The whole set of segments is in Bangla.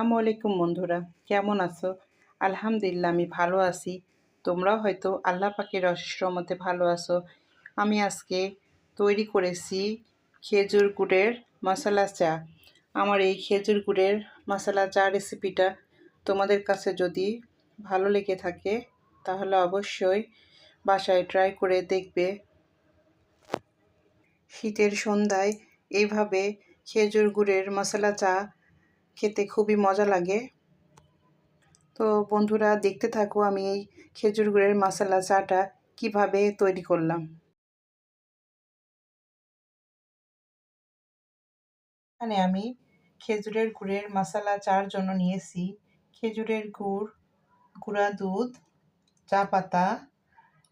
আসসালামু আলাইকুম বন্ধুরা, কেমন আছো? আলহামদুলিল্লাহ আমি ভালো আছি। তোমরাও হয়তো আল্লাহ পাকের অশেষ রহমতে ভালো আছো। আমি আজকে তৈরি করেছি খেজুর গুড়ের মশলা চা। আমার এই খেজুর গুড়ের মশলা চা রেসিপিটা তোমাদের কাছে যদি ভালো লেগে থাকে তাহলে অবশ্যই বাসায় ট্রাই করে দেখবে। শীতের সন্ধ্যায় এইভাবে খেজুর গুড়ের মশলা চা খেতে খুবই মজা লাগে। তো বন্ধুরা দেখতে থাকো আমি এই খেজুর গুড়ের মশলা চাটা কিভাবে তৈরি করলাম। এখানে আমি খেজুরের গুড়ের মশলা চার জন্য নিয়েছি খেজুরের গুড়, গুঁড়া দুধ, চা পাতা।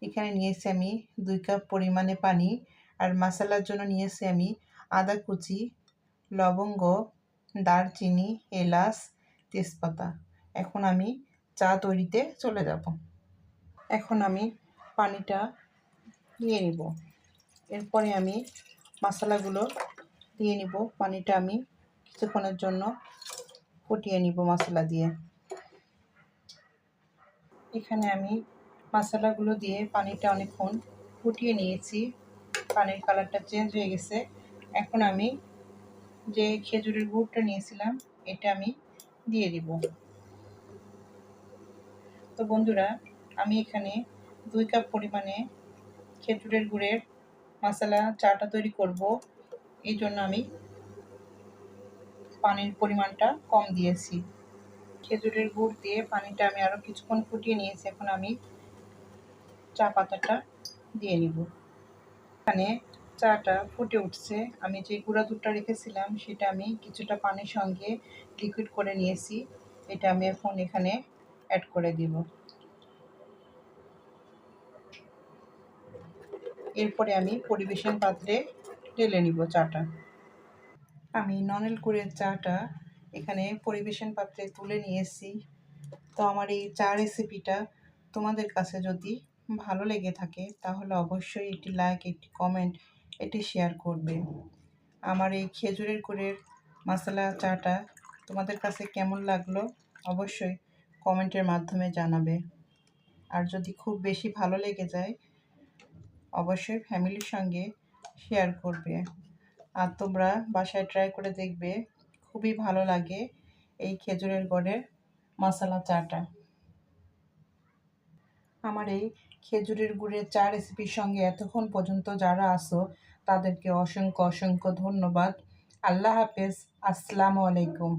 এখানে নিয়েছি আমি 2 কাপ পরিমাণে পানি। আর মশলার জন্য নিয়েছি আমি আদা কুচি, লবঙ্গ, দারচিনি, এলাচ, তেজপাতা। এখন আমি চা তৈরিতে চলে যাব। এখন আমি পানিটা নিয়ে নিব। এরপরে আমি মশলাগুলো দিয়ে নিব। পানিটা আমি কিছুক্ষণের জন্য ফুটিয়ে নিব মশলা দিয়ে। এখানে আমি মশলাগুলো দিয়ে পানিটা অনেকক্ষণ ফুটিয়ে নিয়েছি। পানির কালারটা চেঞ্জ হয়ে গেছে। এখন আমি যে খেজুরের গুড়টা নিয়েছিলাম এটা আমি দিয়ে দিব। তো বন্ধুরা আমি এখানে 2 কাপ পরিমাণে খেজুরের গুড়ের মশলা চাটা তৈরি করব। এই জন্য আমি পানির পরিমাণটা কম দিয়েছি। খেজুরের গুড় দিয়ে পানিটা আমি আরও কিছুক্ষণ ফুটিয়ে নিয়েছি। এখন আমি চা পাতাটা দিয়ে নিব। এখানে চাটা ফুটে উঠছে। আমি যে গুঁড়া দুধটা রেখেছিলাম সেটা আমি কিছুটা পানির সঙ্গে লিকুইড করে নিয়েছি। এটা আমি এখন এখানে অ্যাড করে দিব। এরপরে আমি পরিবেশন পাত্রে ঢেলে নিব চাটা। আমি ননেল গুড়ের চাটা এখানে পরিবেশন পাত্রে তুলে নিয়েছি। তো আমার এই চা রেসিপিটা তোমাদের কাছে যদি ভালো লেগে থাকে তাহলে অবশ্যই একটি লাইক, একটি কমেন্ট, এটি শেয়ার করবে। আমার এই খেজুরের গুড়ের মশলা চাটা তোমাদের কাছে কেমন লাগলো অবশ্যই কমেন্টের মাধ্যমে জানাবে। আর যদি খুব বেশি ভালো লেগে যায় অবশ্যই ফ্যামিলির সঙ্গে শেয়ার করবে। আর তোমরা বাসায় ট্রাই করে দেখবে, খুবই ভালো লাগে এই খেজুরের গুড়ের মশলা চাটা। আমার এই খেজুরের গুড়ের চা রেসিপির সঙ্গে এতক্ষণ পর্যন্ত যারা আসো তাদেরকে অসংখ্য অসংখ্য ধন্যবাদ। আল্লাহ হাফেজ। আসসালামু আলাইকুম।